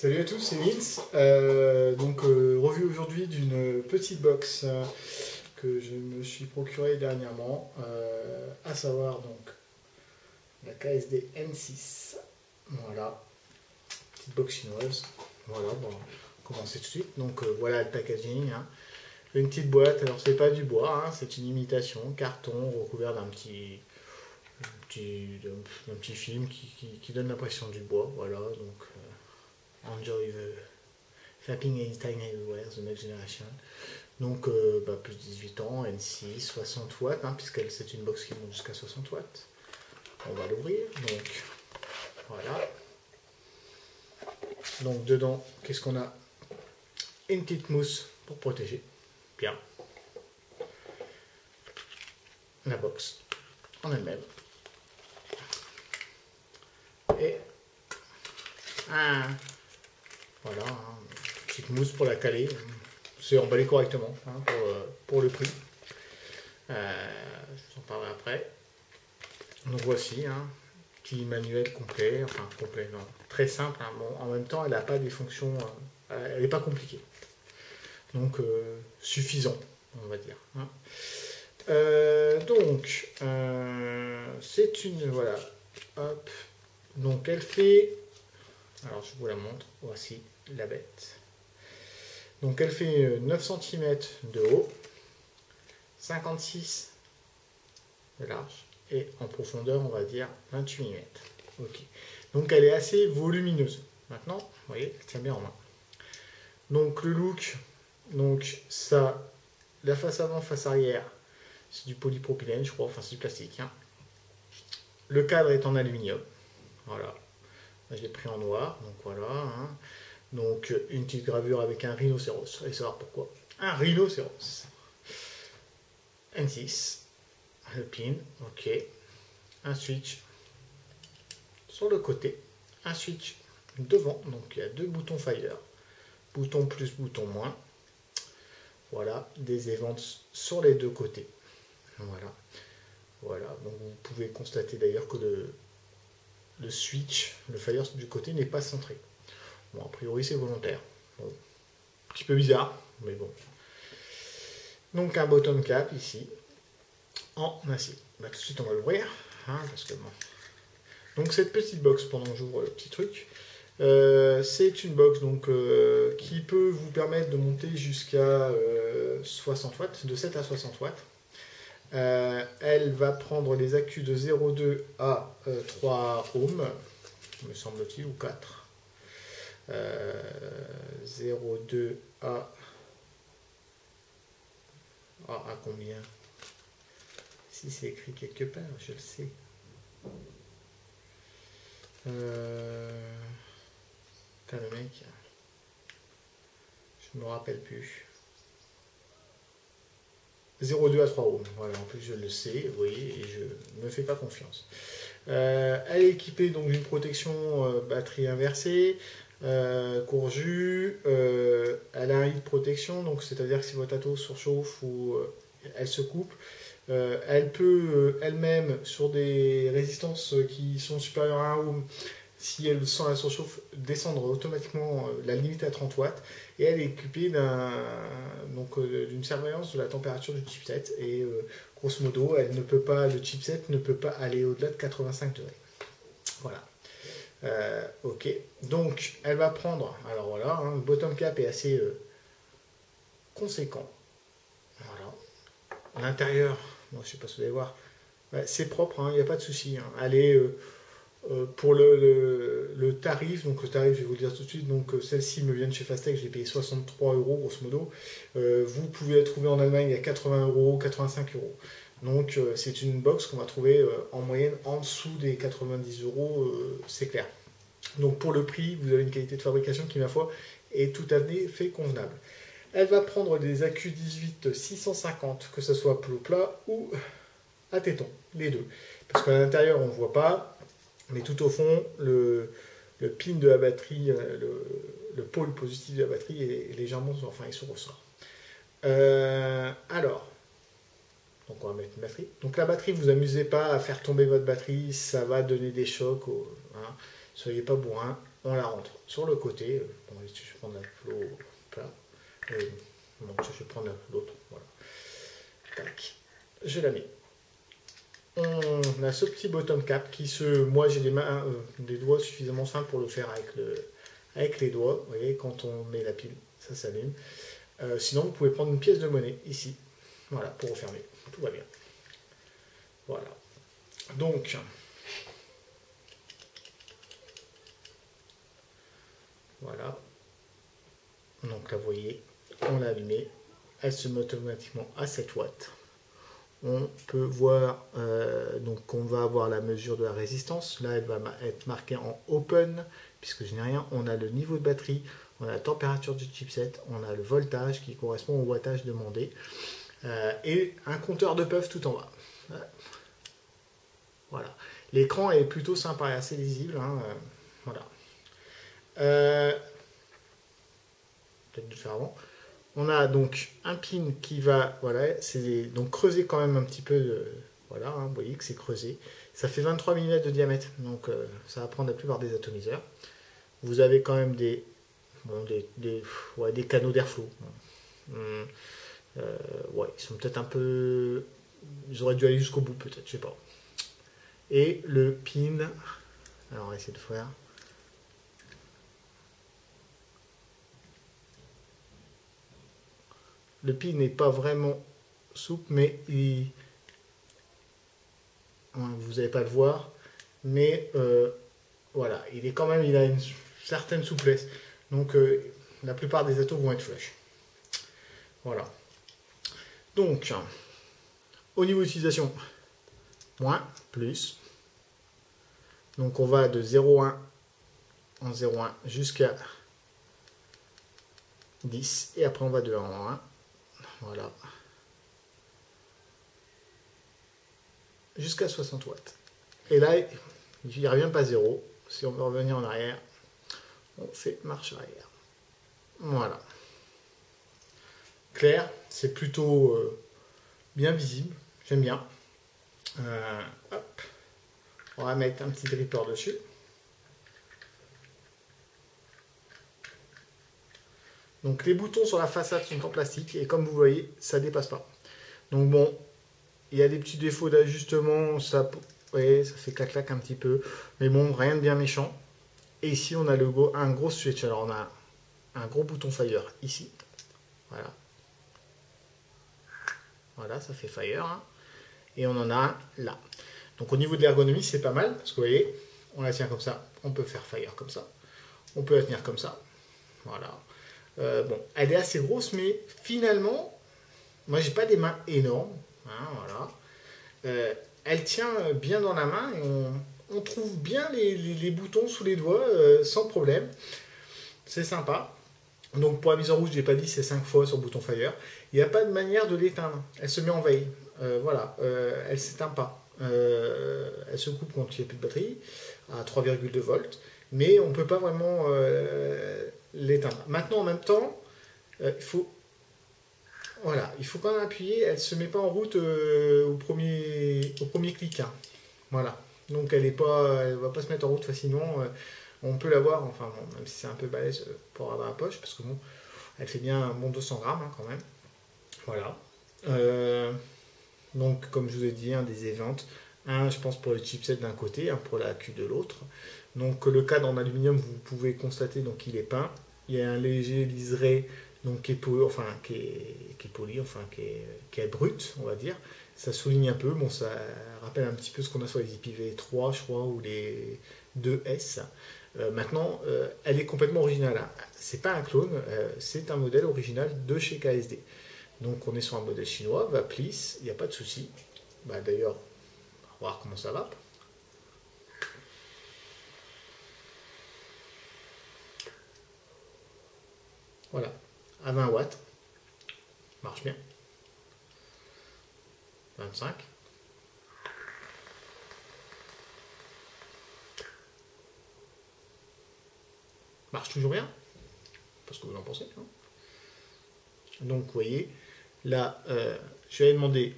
Salut à tous, c'est Vince. Revue aujourd'hui d'une petite box que je me suis procurée dernièrement, à savoir donc la KSD N6. Voilà, petite box chinoise. Voilà, bon, on va commencer tout de suite. Donc voilà le packaging. Hein. Une petite boîte, alors c'est pas du bois, hein, c'est une imitation, carton recouvert d'un petit film qui donne l'impression du bois. Voilà, donc. Enjoy the Fapping Einstein Everywhere, The Next Generation. Donc, plus de 18 ans, N6, 60 watts, hein, puisque c'est une box qui monte jusqu'à 60 watts. On va l'ouvrir. Donc, voilà. Donc, dedans, qu'est-ce qu'on a? Une petite mousse pour protéger. Bien. La box en elle-même. Et voilà, hein, petite mousse pour la caler. C'est emballé correctement hein, pour le prix. Je vous en parlerai après. Donc voici, hein, petit manuel complet, enfin complet, non, très simple. Hein, bon, en même temps, elle n'a pas des fonctions, elle n'est pas compliquée. Donc suffisant, on va dire. Hein. C'est une, voilà, hop. Donc elle fait, alors je vous la montre, voici la bête. Donc elle fait 9 cm de haut, 56 de large et en profondeur on va dire 28 mm. Ok. Donc elle est assez volumineuse. Maintenant, vous voyez, elle tient bien en main. Donc le look, donc ça, la face avant, face arrière, c'est du polypropylène, je crois, enfin c'est du plastique. Hein. Le cadre est en aluminium. Voilà. Je l'ai pris en noir, donc voilà. Hein. Donc une petite gravure avec un rhinocéros. Allez savoir pourquoi. Un rhinocéros. N6. Le pin. Ok. Un switch sur le côté. Un switch devant. Donc il y a deux boutons fire. Bouton plus, bouton moins. Voilà. Des éventes sur les deux côtés. Voilà. Voilà. Donc vous pouvez constater d'ailleurs que le switch, le fire du côté n'est pas centré. Bon, a priori, c'est volontaire. Bon, un petit peu bizarre, mais bon. Donc, un bottom cap ici, en acier. Bah, tout de suite, on va l'ouvrir. Hein, parce que bon. Donc, cette petite box, pendant que j'ouvre le petit truc, c'est une box donc, qui peut vous permettre de monter jusqu'à 60 watts, de 7 à 60 watts. Elle va prendre les accus de 0,2 à 3 ohms, me semble-t-il, ou 4. 0,2 à combien? Si c'est écrit quelque part, je le sais. Putain, le mec, je me rappelle plus. 0,2 à 3 ohms. Voilà, en plus je le sais, vous voyez, et je ne me fais pas confiance. Elle est équipée donc d'une protection batterie inversée. Courju, elle a un heat protection, donc c'est-à-dire que si votre ato surchauffe ou elle se coupe, elle peut elle-même sur des résistances qui sont supérieures à 1 ohm, si elle sent la surchauffe, descendre automatiquement la limite à 30 watts, et elle est équipée d'une surveillance de la température du chipset, et grosso modo, le chipset ne peut pas aller au-delà de 85 degrés. Voilà. Ok, donc elle va prendre, alors voilà, hein, le bottom cap est assez conséquent. Voilà. L'intérieur, bon, je ne sais pas si vous allez voir, c'est propre, il n'y a pas de souci. Hein. Elle est pour le tarif, donc le tarif, je vais vous le dire tout de suite, donc celle-ci me vient de chez Fastech, j'ai payé 63 € grosso modo. Vous pouvez la trouver en Allemagne à 80 €, 85 €. Donc c'est une box qu'on va trouver en moyenne en dessous des 90 €, c'est clair. Donc pour le prix, vous avez une qualité de fabrication qui, ma foi, est tout à fait convenable. Elle va prendre des accus 18 650, que ce soit plat ou à téton, les deux. Parce qu'à l'intérieur, on ne voit pas, mais tout au fond, le pin de la batterie, le pôle positif de la batterie est légèrement, enfin, il se ressort. Alors, donc on va mettre une batterie. Donc la batterie, vous amusez pas à faire tomber votre batterie, ça va donner des chocs. Hein. soyez pas bourrin, on la rentre sur le côté. Bon, je vais prendre la flot plat. Donc je vais prendre l'autre, voilà. Tac, je la mets. On a ce petit bottom cap qui moi j'ai des doigts suffisamment fins pour le faire avec les doigts. Vous voyez, quand on met la pile, ça s'allume. Sinon, vous pouvez prendre une pièce de monnaie ici, voilà, pour refermer. Tout va bien. Voilà. Donc, voilà. Donc là, vous voyez, on l'a allumée. Elle se met automatiquement à 7 watts. On peut voir, donc on va avoir la mesure de la résistance. Là, elle va être marquée en open, puisque je n'ai rien. On a le niveau de batterie, on a la température du chipset, on a le voltage qui correspond au wattage demandé, et un compteur de puff tout en bas. Voilà. L'écran est plutôt sympa et assez lisible. Hein, voilà. Peut-être de le faire avant. On a donc un pin qui va, voilà, c'est donc creuser quand même un petit peu, voilà, hein, vous voyez que c'est creusé. Ça fait 23 mm de diamètre, donc ça va prendre la plupart des atomiseurs. Vous avez quand même des canaux d'airflow. Ouais, ils sont peut-être un peu, ils auraient dû aller jusqu'au bout peut-être, je sais pas. Et le pin, alors on va essayer de faire. Le pin n'est pas vraiment souple, mais vous n'allez pas le voir, mais voilà, il a une certaine souplesse. Donc la plupart des atos vont être flush. Voilà. Donc, au niveau d'utilisation, moins, plus. Donc on va de 0,1 en 0,1 jusqu'à 10, et après on va de 1 en 1. Voilà. Jusqu'à 60 watts. Et là, il ne revient pas 0. Si on veut revenir en arrière, on fait marche arrière. Voilà. Clair, c'est plutôt bien visible. J'aime bien. Hop. On va mettre un petit dripper dessus. Donc les boutons sur la façade sont en plastique et comme vous voyez, ça ne dépasse pas. Donc bon, il y a des petits défauts d'ajustement, ça, ouais, ça fait clac-clac un petit peu, mais bon, rien de bien méchant. Et ici, on a un gros switch. Alors on a un gros bouton fire ici. Voilà. Voilà, ça fait fire. Hein. Et on en a un là. Donc au niveau de l'ergonomie, c'est pas mal, parce que vous voyez, on la tient comme ça, on peut faire fire comme ça. On peut la tenir comme ça. Voilà. Bon, elle est assez grosse, mais finalement, moi j'ai pas des mains énormes. Hein, voilà. Elle tient bien dans la main et on trouve bien les boutons sous les doigts sans problème. C'est sympa. Donc pour la mise en rouge, je n'ai pas dit, c'est 5 fois sur le bouton fire. Il n'y a pas de manière de l'éteindre. Elle se met en veille. Voilà. Elle ne s'éteint pas. Elle se coupe quand il n'y a plus de batterie à 3,2 volts. Mais on ne peut pas vraiment l'éteindre. Maintenant, en même temps, il faut quand même appuyer. Elle ne se met pas en route au premier clic. Hein. Voilà. Donc elle ne va pas se mettre en route facilement. On peut l'avoir, enfin bon, même si c'est un peu balèze pour avoir la poche, parce que bon, elle fait bien un bon 200 grammes hein, quand même. Voilà. Donc comme je vous ai dit, des éventes. Un, je pense pour le chipset d'un côté, un pour la queue de l'autre. Donc le cadre en aluminium, vous pouvez constater donc il est peint. Il y a un léger liseré donc qui est poli, qui est brut, on va dire. Ça souligne un peu, bon ça rappelle un petit peu ce qu'on a sur les IPv3, je crois, ou les 2S. Maintenant, elle est complètement originale. Hein. C'est pas un clone, c'est un modèle original de chez KSD. Donc on est sur un modèle chinois, Vaplis, il n'y a pas de souci. Bah, d'ailleurs, on va voir comment ça va. Voilà, à 20 watts, marche bien. 25. Marche toujours bien, parce que vous en pensez. Hein. Donc vous voyez, là, je vais demander,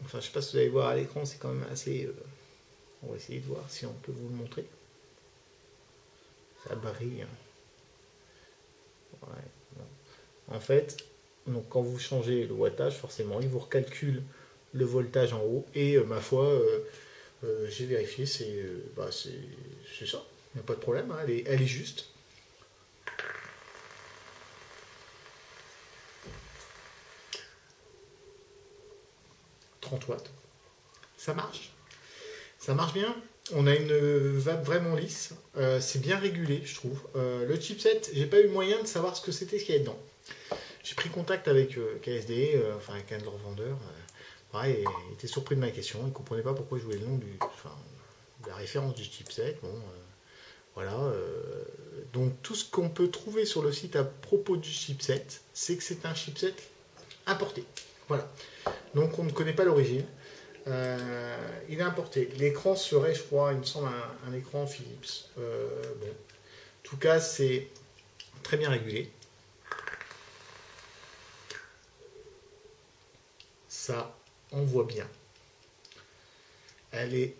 enfin je ne sais pas si vous allez voir à l'écran, c'est quand même assez... on va essayer de voir si on peut vous le montrer. Ça brille. Ouais, non. En fait, donc quand vous changez le wattage, forcément, il vous recalcule le voltage en haut. Et ma foi, j'ai vérifié, c'est ça. Il n'y a pas de problème, hein, elle est juste. 30 watts. Ça marche. Ça marche bien. On a une vape vraiment lisse. C'est bien régulé, je trouve. Le chipset, j'ai pas eu moyen de savoir ce que c'était, ce qu'il y avait dedans. J'ai pris contact avec KSD, enfin avec un de leurs vendeurs. Pareil, il était surpris de ma question. Il ne comprenait pas pourquoi je voulais le nom de la référence du chipset. Bon, voilà. Donc tout ce qu'on peut trouver sur le site à propos du chipset, c'est que c'est un chipset importé. Voilà. Donc on ne connaît pas l'origine. Il est importé. L'écran serait, je crois, il me semble, un écran Philips. Bon. En tout cas, c'est très bien régulé. Ça, on voit bien.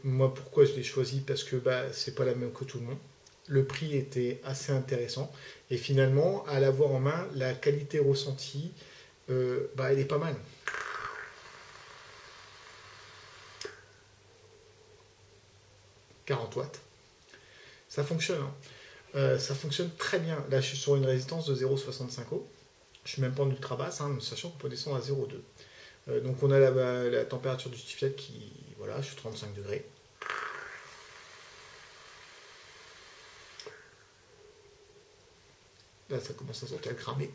Moi, pourquoi je l'ai choisi? Parce que c'est pas la même que tout le monde. Le prix était assez intéressant. Et finalement, à l'avoir en main, la qualité ressentie, elle est pas mal. 40 watts. Ça fonctionne. Hein. Ça fonctionne très bien. Là, je suis sur une résistance de 0,65 ohms. Je suis même pas en ultra basse, hein, sachant qu'on peut descendre à 0,2. Donc on a la température du chipset qui, voilà, je suis 35 degrés. Là, ça commence à sentir cramer.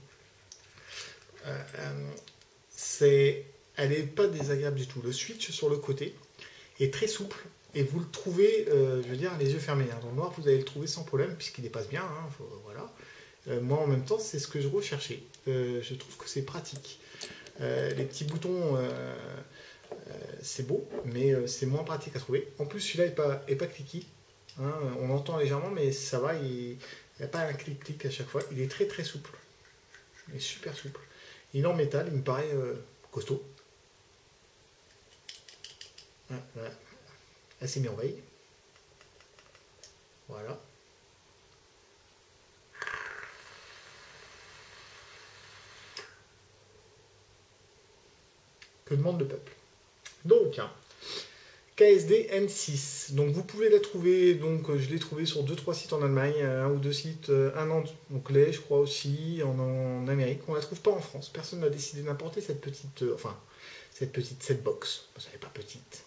Elle n'est pas désagréable du tout. Le switch sur le côté est très souple et vous le trouvez, je veux dire, les yeux fermés. Hein. Dans le noir, vous allez le trouver sans problème puisqu'il dépasse bien. Hein, voilà. Moi, en même temps, c'est ce que je recherchais. Je trouve que c'est pratique. Les petits boutons, c'est beau, mais c'est moins pratique à trouver. En plus, celui-là n'est pas cliquy. Hein. On l'entend légèrement, mais ça va. Il n'y a pas un clic-clic à chaque fois. Il est très très souple. Il est super souple. Il est en métal, il me paraît costaud. Voilà. Elle s'est mise en veille. Voilà. Que demande le peuple? Donc, KSD M6. Donc vous pouvez la trouver, donc je l'ai trouvé sur 2-3 sites en Allemagne, un ou deux sites, un anglais je crois aussi, en Amérique. On la trouve pas en France. Personne n'a décidé d'importer cette petite, cette box. Elle n'est pas petite.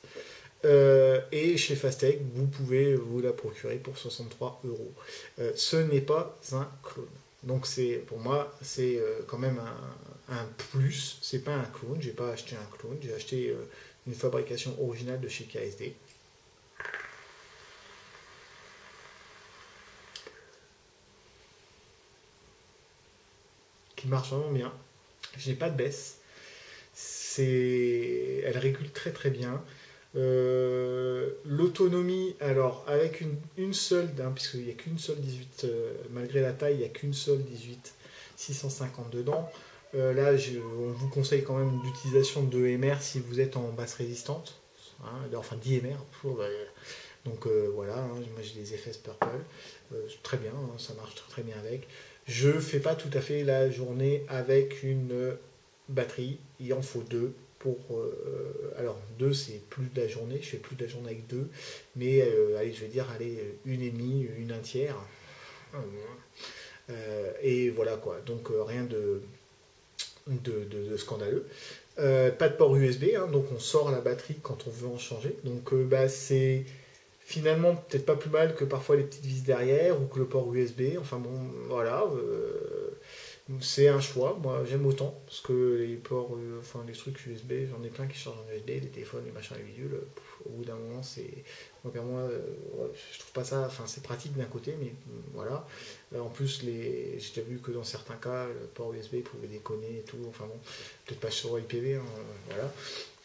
Et chez Fastech, vous pouvez vous la procurer pour 63 euros. Ce n'est pas un clone. Donc pour moi, c'est quand même un plus. C'est pas un clone. J'ai pas acheté un clone. J'ai acheté une fabrication originale de chez KSD. Qui marche vraiment bien. Je n'ai pas de baisse. Elle régule très très bien. L'autonomie, alors avec une seule, hein, puisqu'il n'y a qu'une seule 18, malgré la taille, il n'y a qu'une seule 18 650 dedans. Là, on vous conseille quand même l'utilisation de MR si vous êtes en basse résistante, hein, enfin 10 MR. Donc voilà, hein, moi j'ai des FS Purple, très bien, hein, ça marche très, très bien avec. Je ne fais pas tout à fait la journée avec une batterie, il en faut deux. Alors deux c'est plus de la journée, je fais plus de la journée avec deux, mais allez, je vais dire une et demie, un tiers. Et voilà quoi, donc rien de scandaleux. Pas de port USB, hein, donc on sort la batterie quand on veut en changer. Donc c'est finalement peut-être pas plus mal que parfois les petites vis derrière ou que le port USB. Enfin bon, voilà. C'est un choix, moi j'aime autant, parce que les ports, les trucs USB, j'en ai plein qui chargent en USB, les téléphones, les machins, les bidules, au bout d'un moment c'est. Donc à moi, je trouve pas ça, enfin c'est pratique d'un côté, mais voilà. En plus, j'ai déjà vu que dans certains cas, le port USB pouvait déconner et tout, enfin bon, peut-être pas sur IPv, hein, voilà.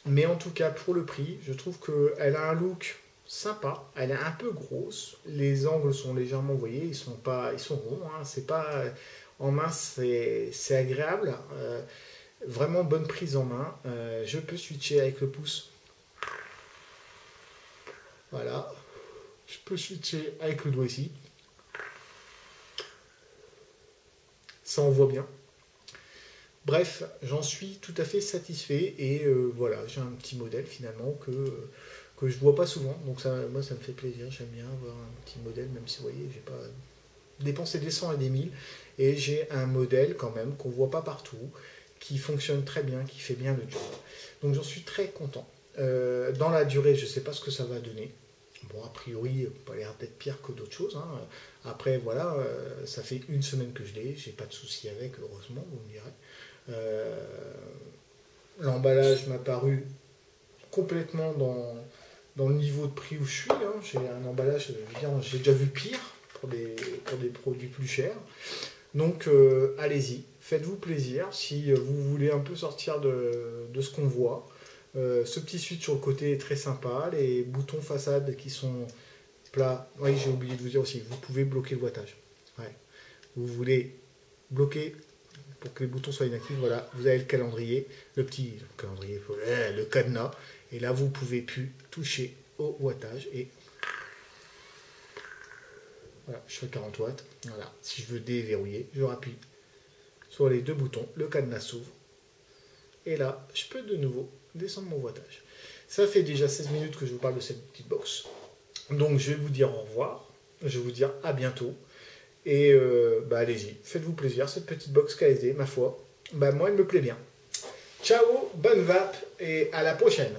Mais en tout cas, pour le prix, je trouve qu'elle a un look sympa, elle est un peu grosse, les angles sont légèrement, vous voyez, ils sont ronds, hein, c'est pas en main, c'est agréable. Vraiment bonne prise en main. Je peux switcher avec le pouce. Voilà. Je peux switcher avec le doigt ici. ça envoie bien. Bref, j'en suis tout à fait satisfait et voilà, j'ai un petit modèle finalement que je vois pas souvent. Donc ça, moi ça me fait plaisir, j'aime bien avoir un petit modèle, même si vous voyez, j'ai pas dépensé des 100 et des 1000. Et j'ai un modèle quand même qu'on voit pas partout, qui fonctionne très bien, qui fait bien le job. Donc j'en suis très content. Dans la durée, je sais pas ce que ça va donner. Bon, a priori, pas l'air d'être pire que d'autres choses, hein. Après, voilà, ça fait une semaine que je l'ai, j'ai pas de soucis avec, heureusement, vous me direz. Euh, L'emballage m'a paru complètement dans le niveau de prix où je suis, hein. J'ai un emballage, je veux dire, j'ai déjà vu pire pour des produits plus chers. Donc allez-y, faites-vous plaisir si vous voulez un peu sortir de ce qu'on voit. Ce petit switch sur le côté est très sympa, les boutons façade qui sont plats. Oui, j'ai oublié de vous dire aussi, vous pouvez bloquer le wattage. Ouais. Vous voulez bloquer pour que les boutons soient inactifs, voilà, vous avez le calendrier, le cadenas, et là vous pouvez plus toucher au wattage et voilà, je fais 40 watts. Voilà. Si je veux déverrouiller, je rappuie sur les deux boutons, le cadenas s'ouvre. Et là, je peux de nouveau descendre mon wattage. Ça fait déjà 16 minutes que je vous parle de cette petite box. Donc je vais vous dire au revoir. Je vais vous dire à bientôt. Et allez-y, faites-vous plaisir. Cette petite box KSD, ma foi, moi elle me plaît bien. Ciao, bonne vape et à la prochaine.